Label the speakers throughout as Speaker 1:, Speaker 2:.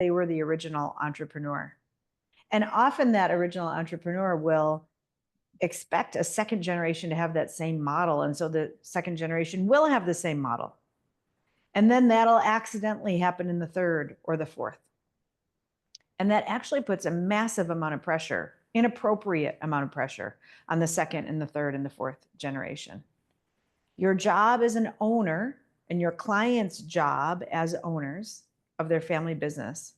Speaker 1: they were the original entrepreneur. And often that original entrepreneur will expect a second generation to have that same model. And so the second generation will have the same model. And then that'll accidentally happen in the third or the fourth. And that actually puts a massive amount of pressure, inappropriate amount of pressure on the second and the third and the fourth generation. Your job as an owner and your client's job as owners of their family business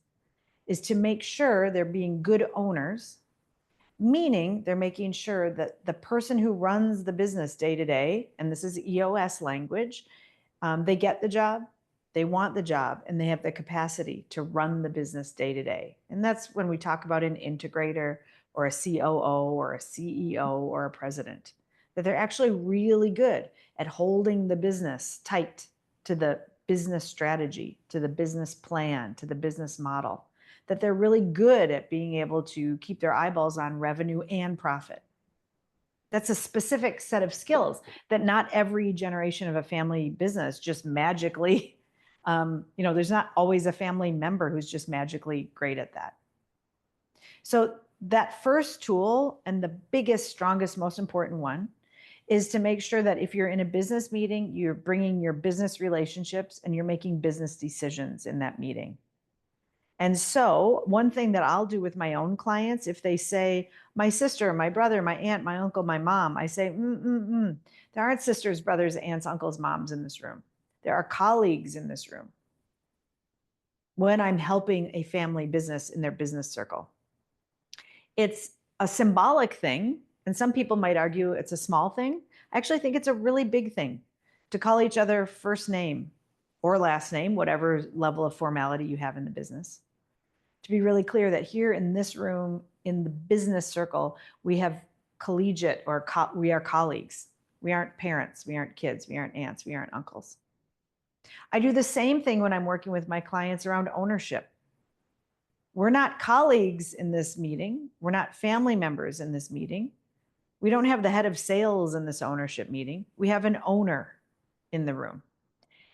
Speaker 1: is to make sure they're being good owners, meaning they're making sure that the person who runs the business day to day, and this is EOS language, they get the job, they want the job, and they have the capacity to run the business day to day. And that's when we talk about an integrator or a COO or a CEO or a president, that they're actually really good at holding the business tight to the business strategy, to the business plan, to the business model, that they're really good at being able to keep their eyeballs on revenue and profit. That's a specific set of skills that not every generation of a family business just magically, there's not always a family member who's just magically great at that. So that first tool, and the biggest, strongest, most important one, is to make sure that if you're in a business meeting, you're bringing your business relationships and you're making business decisions in that meeting. And so one thing that I'll do with my own clients, if they say, my sister, my brother, my aunt, my uncle, my mom, I say, there aren't sisters, brothers, aunts, uncles, moms in this room. There are colleagues in this room when I'm helping a family business in their business circle. It's a symbolic thing, and some people might argue it's a small thing. I actually think it's a really big thing to call each other first name or last name, whatever level of formality you have in the business. To be really clear that here in this room, in the business circle, we have collegiate or we are colleagues. We aren't parents, we aren't kids, we aren't aunts, we aren't uncles. I do the same thing when I'm working with my clients around ownership. We're not colleagues in this meeting. We're not family members in this meeting. We don't have the head of sales in this ownership meeting. We have an owner in the room.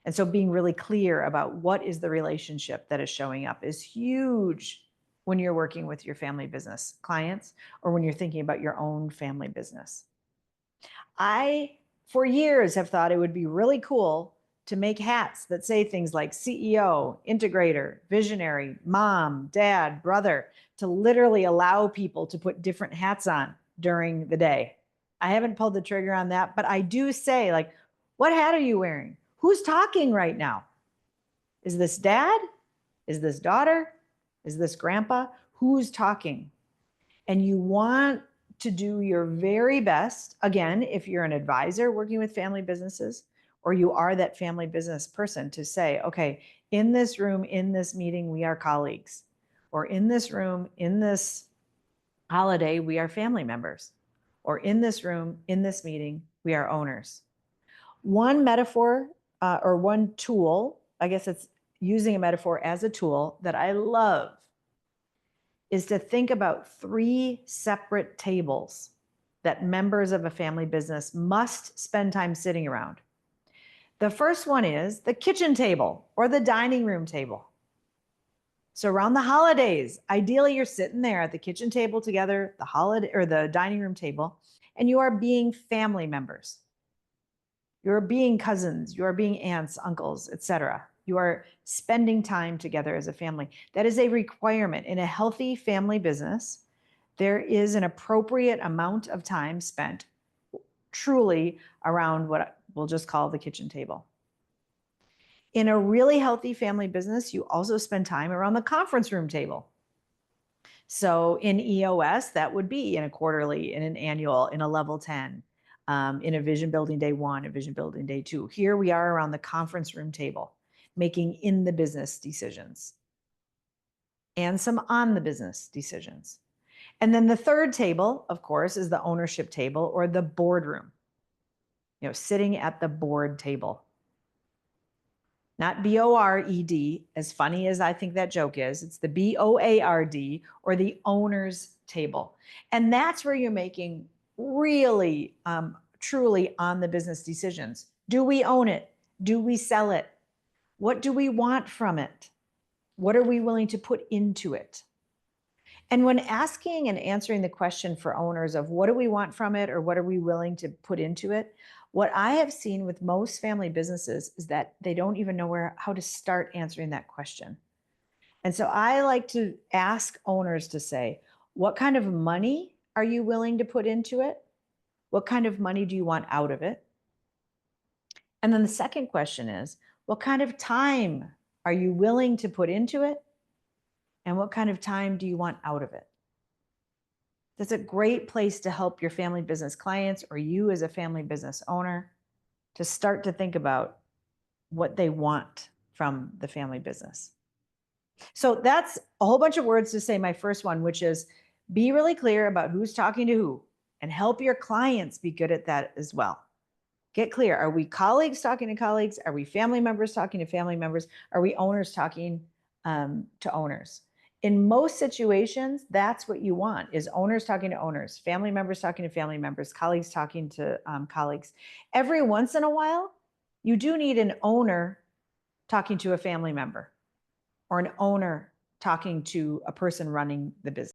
Speaker 1: And so being really clear about what is the relationship that is showing up is huge when you're working with your family business clients or when you're thinking about your own family business. I, for years, have thought it would be really cool to make hats that say things like CEO, integrator, visionary, mom, dad, brother, to literally allow people to put different hats on during the day. I haven't pulled the trigger on that, but I do say, like, what hat are you wearing? Who's talking right now? Is this dad? Is this daughter? Is this grandpa? Who's talking? And you want to do your very best, again, if you're an advisor working with family businesses, or you are that family business person, to say, okay, in this room, in this meeting, we are colleagues. Or in this room, in this holiday, we are family members. Or in this room, in this meeting, we are owners. One metaphor or one tool, I guess it's using a metaphor as a tool that I love, is to think about 3 separate tables that members of a family business must spend time sitting around. The first one is the kitchen table or the dining room table. So around the holidays, ideally you're sitting there at the kitchen table together, the holiday or the dining room table, and you are being family members. You're being cousins, you are being aunts, uncles, etc. You are spending time together as a family. That is a requirement. In a healthy family business, there is an appropriate amount of time spent truly around what we'll just call the kitchen table. In a really healthy family business, you also spend time around the conference room table. So in EOS, that would be in a quarterly, in an annual, in a level 10. In a vision building day 1, a vision building day 2. Here we are around the conference room table, making in the business decisions and some on the business decisions. And then the third table, of course, is the ownership table or the boardroom, sitting at the board table. Not B-O-R-E-D, as funny as I think that joke is, it's the B-O-A-R-D or the owner's table. And that's where you're making really, truly on the business decisions. Do we own it? Do we sell it? What do we want from it? What are we willing to put into it? And when asking and answering the question for owners of what do we want from it or what are we willing to put into it, what I have seen with most family businesses is that they don't even know how to start answering that question. And so I like to ask owners to say, what kind of money are you willing to put into it? What kind of money do you want out of it? And then the second question is, what kind of time are you willing to put into it? And what kind of time do you want out of it? That's a great place to help your family business clients or you as a family business owner to start to think about what they want from the family business. So that's a whole bunch of words to say my first one, which is be really clear about who's talking to who and help your clients be good at that as well. Get clear. Are we colleagues talking to colleagues? Are we family members talking to family members? Are we owners talking to owners? In most situations, that's what you want is owners talking to owners, family members talking to family members, colleagues talking to colleagues. Every once in a while, you do need an owner talking to a family member or an owner talking to a person running the business.